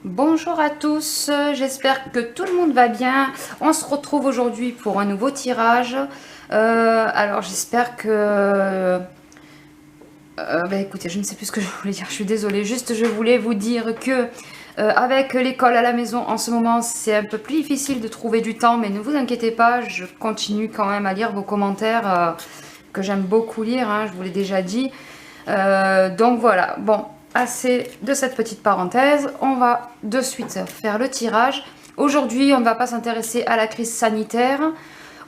Bonjour à tous, j'espère que tout le monde va bien. On se retrouve aujourd'hui pour un nouveau tirage. Alors j'espère que... écoutez, je ne sais plus ce que je voulais dire, je suis désolée. Juste je voulais vous dire que avec l'école à la maison en ce moment c'est un peu plus difficile de trouver du temps. Mais ne vous inquiétez pas, je continue quand même à lire vos commentaires que j'aime beaucoup lire, hein, je vous l'ai déjà dit. Donc voilà, bon, assez de cette petite parenthèse, on va de suite faire le tirage. Aujourd'hui, on ne va pas s'intéresser à la crise sanitaire.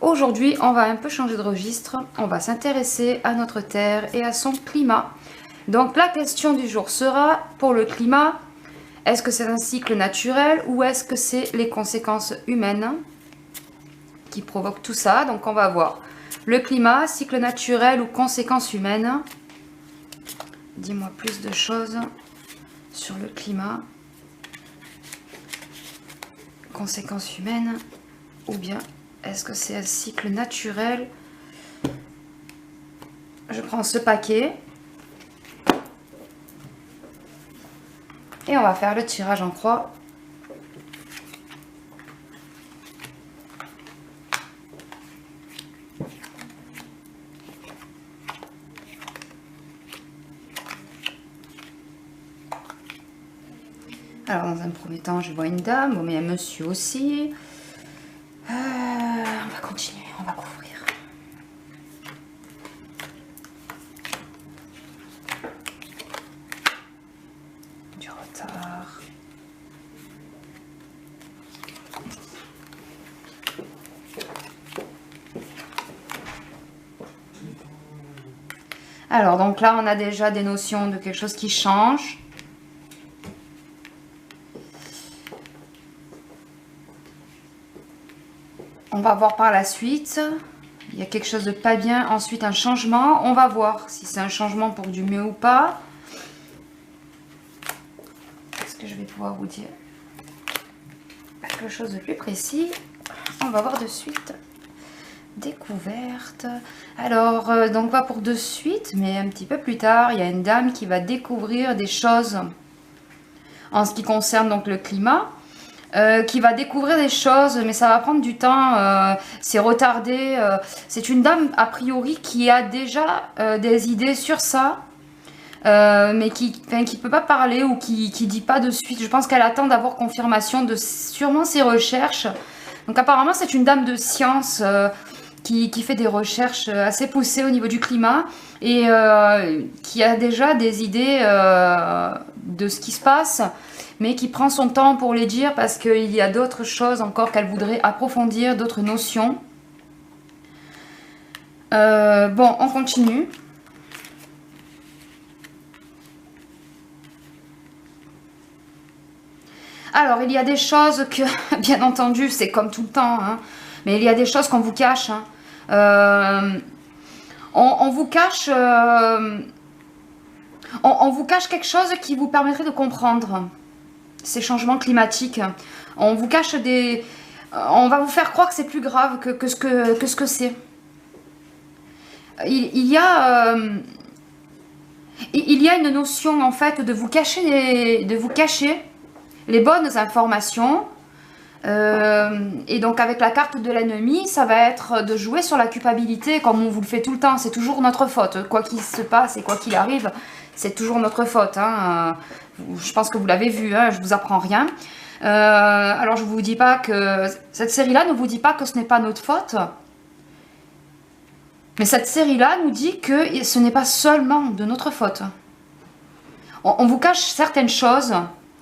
Aujourd'hui, on va un peu changer de registre. On va s'intéresser à notre Terre et à son climat. Donc la question du jour sera, pour le climat, est-ce que c'est un cycle naturel ou est-ce que c'est les conséquences humaines qui provoquent tout ça? Donc on va voir le climat, cycle naturel ou conséquences humaines. Dis-moi plus de choses sur le climat, conséquences humaines, ou bien est-ce que c'est un cycle naturel? Je prends ce paquet et on va faire le tirage en croix. Alors dans un premier temps je vois une dame, bon, mais un monsieur aussi. On va continuer, on va couvrir. Du retard. Alors donc là on a déjà des notions de quelque chose qui change. On va voir par la suite. Il y a quelque chose de pas bien. Ensuite, un changement. On va voir si c'est un changement pour du mieux ou pas. Est-ce que je vais pouvoir vous dire quelque chose de plus précis? On va voir de suite. Découverte. Alors, donc pas pour de suite, mais un petit peu plus tard, il y a une dame qui va découvrir des choses en ce qui concerne donc le climat. Qui va découvrir des choses, mais ça va prendre du temps, c'est retardé. C'est une dame, a priori, qui a déjà des idées sur ça, mais qui peut pas parler ou qui dit pas de suite. Je pense qu'elle attend d'avoir confirmation de sûrement ses recherches. Donc apparemment, c'est une dame de science qui fait des recherches assez poussées au niveau du climat et qui a déjà des idées de ce qui se passe, mais qui prend son temps pour les dire parce qu'il y a d'autres choses encore qu'elle voudrait approfondir, d'autres notions. Bon, on continue. Alors, il y a des choses que, bien entendu, c'est comme tout le temps, hein, mais il y a des choses qu'on vous cache. Hein. On vous cache... on vous cache quelque chose qui vous permettrait de comprendre ces changements climatiques. On vous cache des... On va vous faire croire que c'est plus grave que ce que c'est. Il y a une notion en fait de vous cacher les bonnes informations. Et donc avec la carte de l'ennemi, ça va être de jouer sur la culpabilité comme on vous le fait tout le temps. C'est toujours notre faute. Quoi qu'il se passe et quoi qu'il arrive, c'est toujours notre faute. Hein. Je pense que vous l'avez vu, hein, je vous apprends rien. Alors je vous dis pas que... Cette série-là ne vous dit pas que ce n'est pas notre faute. Mais cette série-là nous dit que ce n'est pas seulement de notre faute. On vous cache certaines choses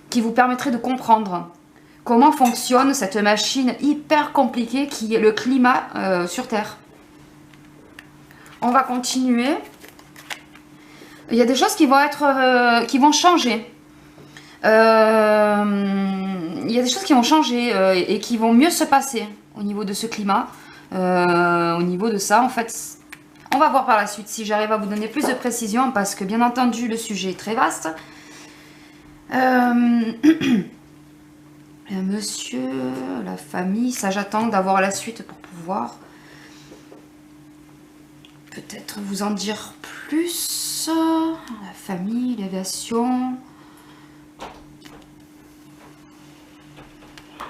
qui vous permettraient de comprendre comment fonctionne cette machine hyper compliquée qui est le climat sur Terre. On va continuer. Il y a des choses qui vont être, qui vont changer. Il y a des choses qui vont changer et qui vont mieux se passer au niveau de ce climat. Au niveau de ça, en fait, on va voir par la suite si j'arrive à vous donner plus de précision parce que bien entendu le sujet est très vaste. Monsieur, la famille, ça j'attends d'avoir la suite pour pouvoir peut-être vous en dire plus. La famille, l'aviation.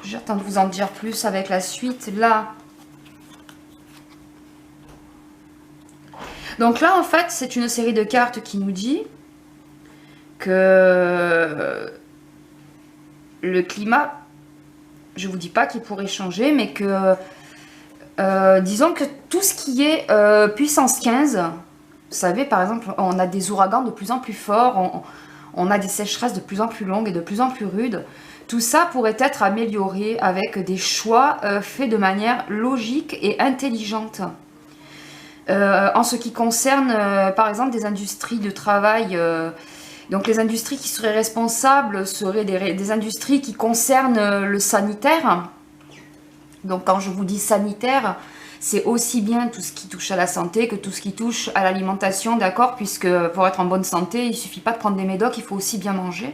J'attends de vous en dire plus avec la suite. Là. Donc là, en fait, c'est une série de cartes qui nous dit que le climat, je vous dis pas qu'il pourrait changer, mais que, disons que tout ce qui est puissance 15, vous savez, par exemple, on a des ouragans de plus en plus forts, on a des sécheresses de plus en plus longues et de plus en plus rudes. Tout ça pourrait être amélioré avec des choix faits de manière logique et intelligente. En ce qui concerne, par exemple, des industries de travail, donc les industries qui seraient responsables seraient des industries qui concernent le sanitaire. Donc quand je vous dis sanitaire, c'est aussi bien tout ce qui touche à la santé que tout ce qui touche à l'alimentation, d'accord? Puisque pour être en bonne santé, il ne suffit pas de prendre des médocs, il faut aussi bien manger.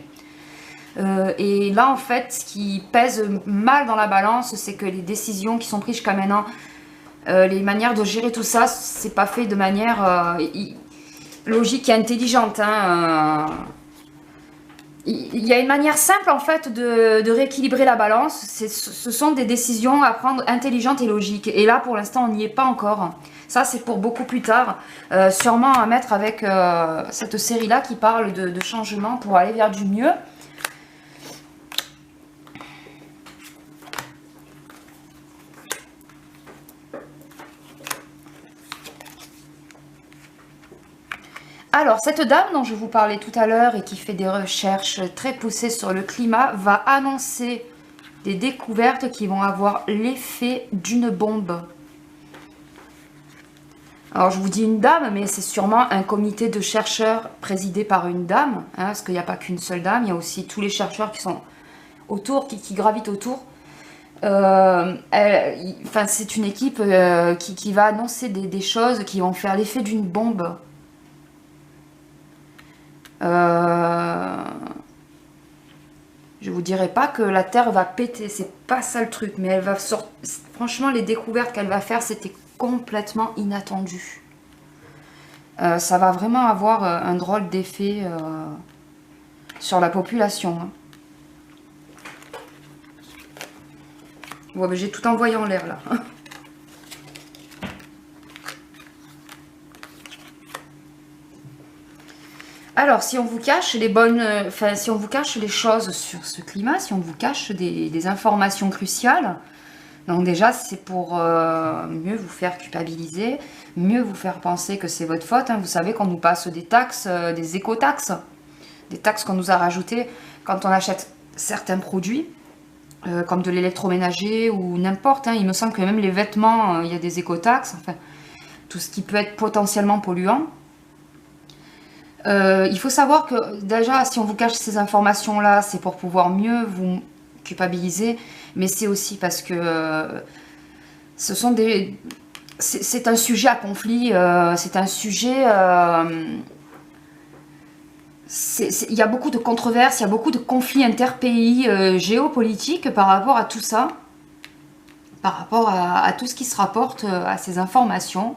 Et là, en fait, ce qui pèse mal dans la balance, c'est que les décisions qui sont prises jusqu'à maintenant, les manières de gérer tout ça, c'est pas fait de manière logique et intelligente. Hein. Il y a une manière simple, en fait, de rééquilibrer la balance. Ce sont des décisions à prendre intelligentes et logiques. Et là, pour l'instant, on n'y est pas encore. Ça, c'est pour beaucoup plus tard. Sûrement à mettre avec cette série-là qui parle de changement pour aller vers du mieux. Alors, cette dame dont je vous parlais tout à l'heure et qui fait des recherches très poussées sur le climat va annoncer des découvertes qui vont avoir l'effet d'une bombe. Alors, je vous dis une dame, mais c'est sûrement un comité de chercheurs présidé par une dame, hein, parce qu'il n'y a pas qu'une seule dame, il y a aussi tous les chercheurs qui sont autour, qui gravitent autour. Enfin, c'est une équipe qui va annoncer des choses qui vont faire l'effet d'une bombe. Je vous dirais pas que la Terre va péter, c'est pas ça le truc, mais elle va sortir. Franchement, les découvertes qu'elle va faire, c'était complètement inattendu. Ça va vraiment avoir un drôle d'effet sur la population. Hein. Ouais, j'ai tout envoyé en l'air là. Alors, si on vous cache les si on vous cache les choses sur ce climat, si on vous cache des informations cruciales, donc déjà, c'est pour mieux vous faire culpabiliser, mieux vous faire penser que c'est votre faute. Hein. Vous savez qu'on nous passe des taxes, des écotaxes, des taxes qu'on nous a rajoutées quand on achète certains produits, comme de l'électroménager ou n'importe. Hein. Il me semble que même les vêtements, il y a des écotaxes, enfin, tout ce qui peut être potentiellement polluant. Il faut savoir que déjà, si on vous cache ces informations-là, c'est pour pouvoir mieux vous culpabiliser, mais c'est aussi parce que ce sont c'est un sujet à conflit, c'est un sujet... il y a beaucoup de controverses, il y a beaucoup de conflits interpays géopolitiques par rapport à tout ça, par rapport à tout ce qui se rapporte à ces informations.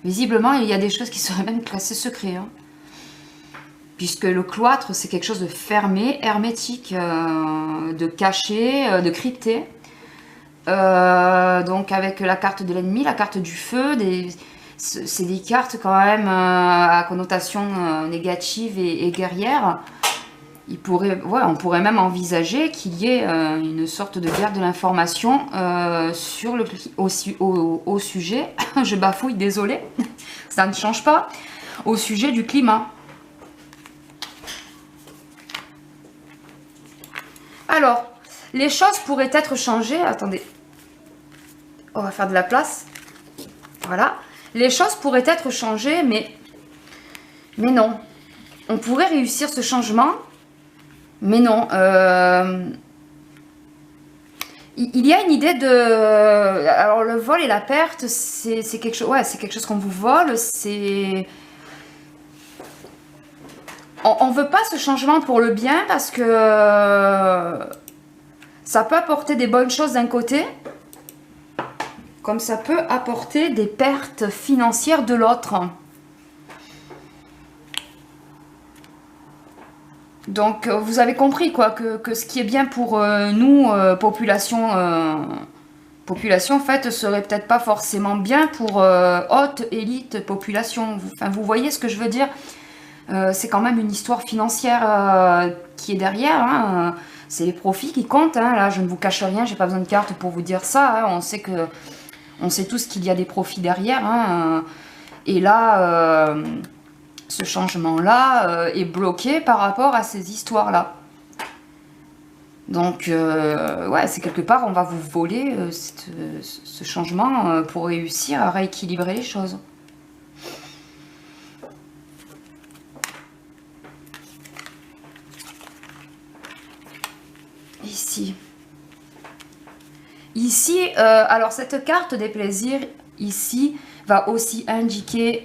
Visiblement, il y a des choses qui seraient même classées secret. Hein. Puisque le cloître, c'est quelque chose de fermé, hermétique, de caché, de crypté. Donc avec la carte de l'ennemi, la carte du feu, c'est des cartes quand même à connotation négative et guerrière. On pourrait même envisager qu'il y ait une sorte de guerre de l'information au sujet, je bafouille, désolé, ça ne change pas, au sujet du climat. Alors, les choses pourraient être changées. Attendez. On va faire de la place. Voilà. Les choses pourraient être changées, mais non. On pourrait réussir ce changement, mais non. Il y a une idée de... Alors, le vol et la perte, c'est quelque chose... Ouais, c'est quelque chose qu'on vous vole. C'est... On ne veut pas ce changement pour le bien parce que ça peut apporter des bonnes choses d'un côté, comme ça peut apporter des pertes financières de l'autre. Donc vous avez compris quoi, que ce qui est bien pour nous, population, en fait, serait peut-être pas forcément bien pour haute élite population. Enfin, vous voyez ce que je veux dire? C'est quand même une histoire financière qui est derrière. Hein. C'est les profits qui comptent. Hein. Là, je ne vous cache rien, j'ai pas besoin de carte pour vous dire ça. Hein. On sait tous qu'il y a des profits derrière. Hein. Et là, ce changement-là est bloqué par rapport à ces histoires-là. Donc, ouais, c'est quelque part, on va vous voler ce changement pour réussir à rééquilibrer les choses. Ici. Ici, alors cette carte des plaisirs, ici, va aussi indiquer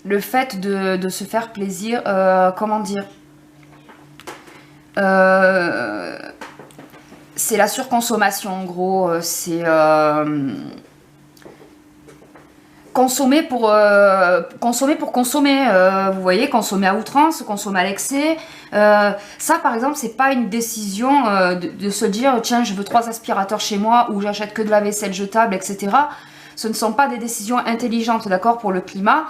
le fait de se faire plaisir, comment dire, c'est la surconsommation en gros, c'est consommer pour consommer, vous voyez, consommer à outrance, consommer à l'excès. Ça par exemple, c'est pas une décision de se dire tiens, je veux 3 aspirateurs chez moi ou j'achète que de la vaisselle jetable, etc. Ce ne sont pas des décisions intelligentes, d'accord, pour le climat.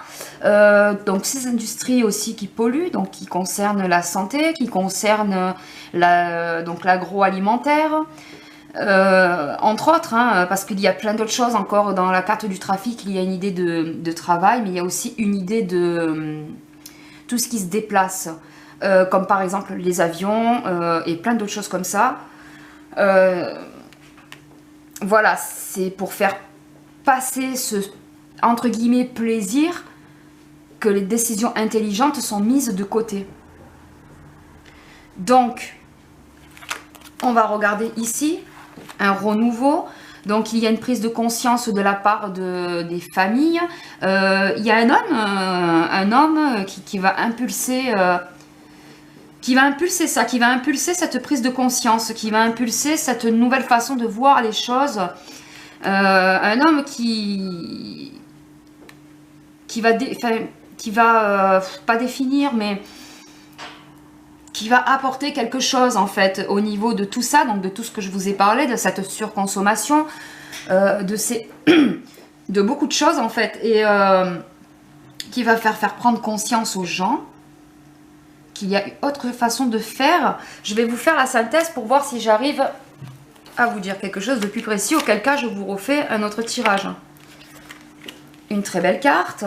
Donc ces industries aussi qui polluent, donc qui concernent la santé, qui concernent donc l'agroalimentaire, entre autres, hein, parce qu'il y a plein d'autres choses encore dans la carte du trafic. Il y a une idée de travail, mais il y a aussi une idée de tout ce qui se déplace, comme par exemple les avions et plein d'autres choses comme ça. Voilà, c'est pour faire passer ce, entre guillemets, plaisir, que les décisions intelligentes sont mises de côté. Donc, on va regarder ici un renouveau. Donc, il y a une prise de conscience de la part des familles. Il y a un homme qui va impulser... qui va impulser ça, qui va impulser cette prise de conscience, qui va impulser cette nouvelle façon de voir les choses. Un homme qui va pas définir, mais qui va apporter quelque chose en fait au niveau de tout ça, donc de tout ce que je vous ai parlé, de cette surconsommation, de beaucoup de choses en fait, et qui va faire prendre conscience aux gens qu'il y a une autre façon de faire. Je vais vous faire la synthèse pour voir si j'arrive à vous dire quelque chose de plus précis, auquel cas je vous refais un autre tirage. Une très belle carte.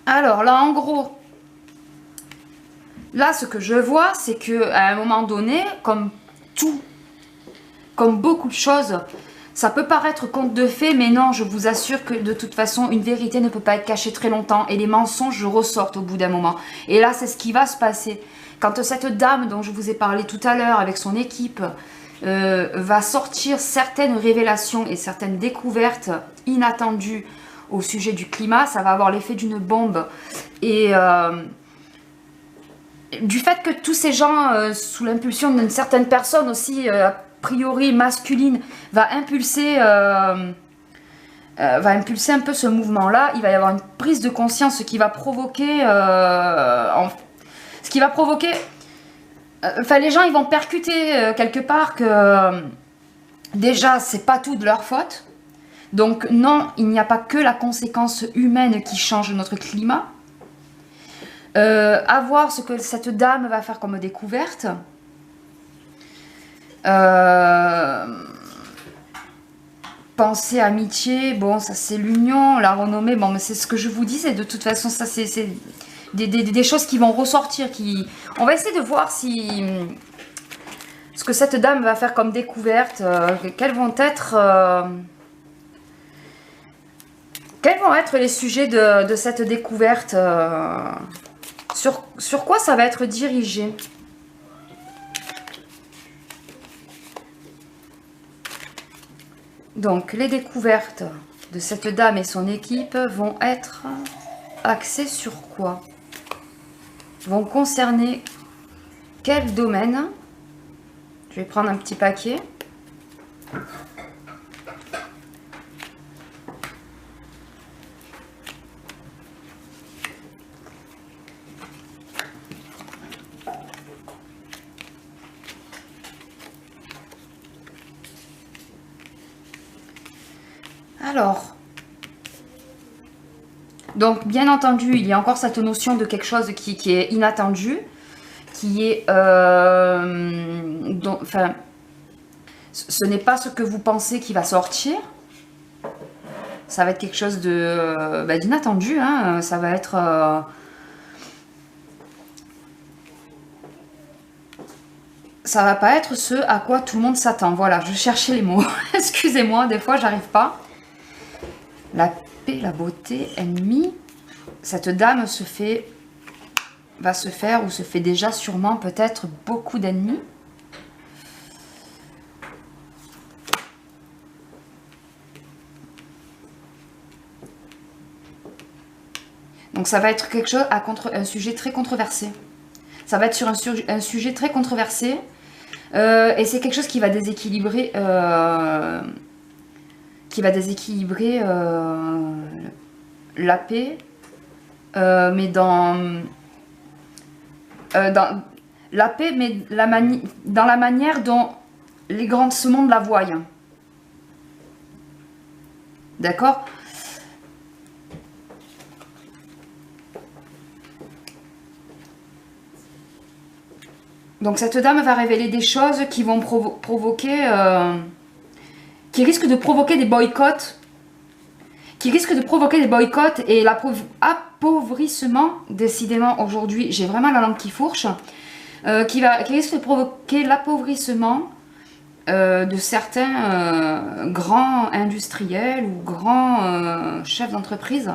Alors là, en gros, là, ce que je vois, c'est que à un moment donné, comme tout, comme beaucoup de choses, ça peut paraître conte de fées, mais non, je vous assure que de toute façon, une vérité ne peut pas être cachée très longtemps et les mensonges ressortent au bout d'un moment. Et là, c'est ce qui va se passer. Quand cette dame dont je vous ai parlé tout à l'heure avec son équipe va sortir certaines révélations et certaines découvertes inattendues au sujet du climat, ça va avoir l'effet d'une bombe. Et du fait que tous ces gens, sous l'impulsion d'une certaine personne aussi, a priori masculine, va impulser un peu ce mouvement-là, il va y avoir une prise de conscience qui va provoquer... ce qui va provoquer... Enfin, les gens, ils vont percuter quelque part que... déjà, c'est pas tout de leur faute. Donc non, il n'y a pas que la conséquence humaine qui change notre climat. À voir ce que cette dame va faire comme découverte. Pensée, amitié, bon, ça c'est l'union, la renommée, bon, mais c'est ce que je vous disais, de toute façon, ça c'est des choses qui vont ressortir, on va essayer de voir si ce que cette dame va faire comme découverte, quels vont être les sujets de cette découverte, sur quoi ça va être dirigé. Donc, les découvertes de cette dame et son équipe vont être axées sur quoi? Vont concerner quel domaine? Je vais prendre un petit paquet. Alors, donc bien entendu, il y a encore cette notion de quelque chose qui est inattendu, qui est... enfin, ce n'est pas ce que vous pensez qui va sortir. Ça va être quelque chose de d'inattendu, hein. Ça va être... ça va pas être ce à quoi tout le monde s'attend. Voilà, je cherchais les mots. Excusez-moi, des fois, j'arrive pas. La paix, la beauté, ennemie. Cette dame va se faire, ou se fait déjà sûrement peut-être beaucoup d'ennemis. Donc ça va être quelque chose un sujet très controversé. Ça va être sur un sujet très controversé. Et c'est quelque chose qui va déséquilibrer... la paix. Mais dans la paix, mais dans la manière dont les grands de ce monde la voient. D'accord ? Donc cette dame va révéler des choses qui vont provoquer... qui risquent de provoquer des boycotts. Et l'appauvrissement, décidément aujourd'hui, j'ai vraiment la langue qui fourche, qui risque de provoquer l'appauvrissement de certains grands industriels ou grands chefs d'entreprise.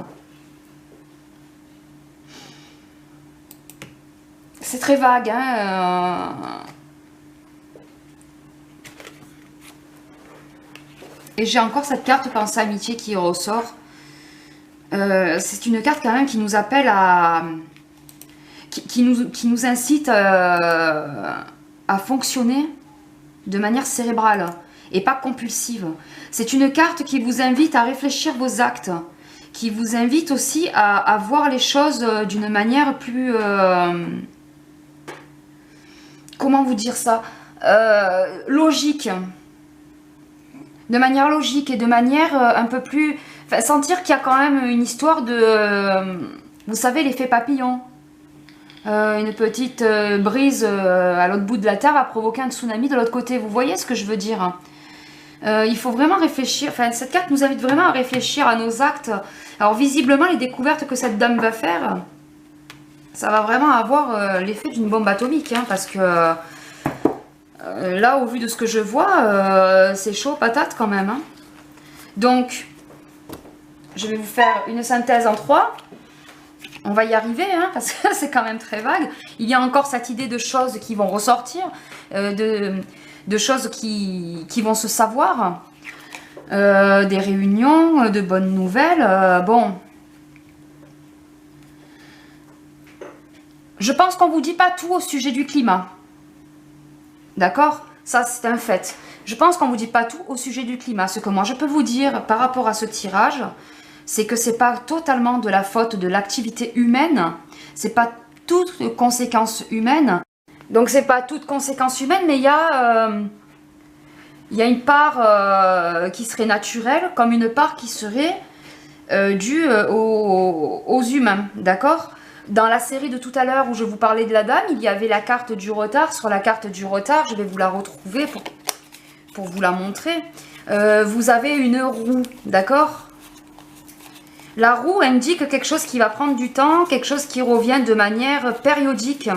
C'est très vague, hein. Et j'ai encore cette carte Pensée Amitié qui ressort. C'est une carte quand même qui nous appelle à... qui nous incite à fonctionner de manière cérébrale et pas compulsive. C'est une carte qui vous invite à réfléchir vos actes, qui vous invite aussi à voir les choses d'une manière plus... comment vous dire ça, logique. De manière logique et de manière un peu plus... Enfin, sentir qu'il y a quand même une histoire de... vous savez, l'effet papillon. Une petite brise à l'autre bout de la Terre va provoquer un tsunami de l'autre côté. Vous voyez ce que je veux dire? Il faut vraiment réfléchir. Enfin, cette carte nous invite vraiment à réfléchir à nos actes. Alors, visiblement, les découvertes que cette dame va faire, ça va vraiment avoir l'effet d'une bombe atomique. Hein, parce que... là, au vu de ce que je vois, c'est chaud patate quand même. Hein. Donc, je vais vous faire une synthèse en 3. On va y arriver, hein, parce que c'est quand même très vague. Il y a encore cette idée de choses qui vont ressortir, de choses qui vont se savoir, des réunions, de bonnes nouvelles. Bon, je pense qu'on ne vous dit pas tout au sujet du climat. D'accord? Ça, c'est un fait. Je pense qu'on ne vous dit pas tout au sujet du climat. Ce que moi, je peux vous dire par rapport à ce tirage, c'est que c'est pas totalement de la faute de l'activité humaine. C'est pas toute conséquence humaine. Donc, c'est pas toute conséquence humaine, mais il y a une part qui serait naturelle, comme une part qui serait due aux humains. D'accord? Dans la série de tout à l'heure où je vous parlais de la dame, il y avait la carte du retard. Sur la carte du retard, je vais vous la retrouver pour vous la montrer. Vous avez une roue, d'accord? La roue indique quelque chose qui va prendre du temps, quelque chose qui revient de manière périodique.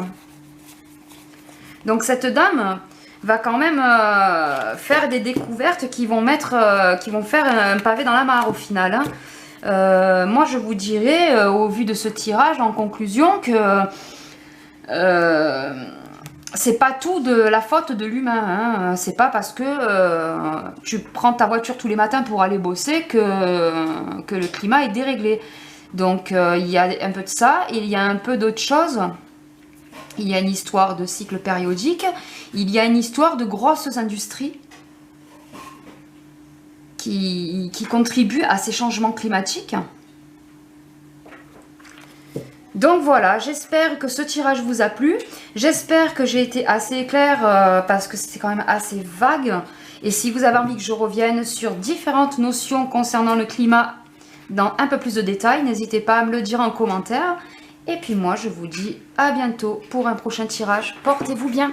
Donc cette dame va quand même faire des découvertes qui vont faire un pavé dans la mare au final, hein. Moi je vous dirais au vu de ce tirage en conclusion que c'est pas tout de la faute de l'humain, hein. C'est pas parce que tu prends ta voiture tous les matins pour aller bosser que le climat est déréglé. Donc il y a un peu de ça, il y a un peu d'autres choses. Il y a une histoire de cycle périodique, il y a une histoire de grosses industries qui contribuent à ces changements climatiques. Donc voilà, j'espère que ce tirage vous a plu. J'espère que j'ai été assez claire parce que c'était quand même assez vague. Et si vous avez envie que je revienne sur différentes notions concernant le climat dans un peu plus de détails, n'hésitez pas à me le dire en commentaire. Et puis moi, je vous dis à bientôt pour un prochain tirage. Portez-vous bien!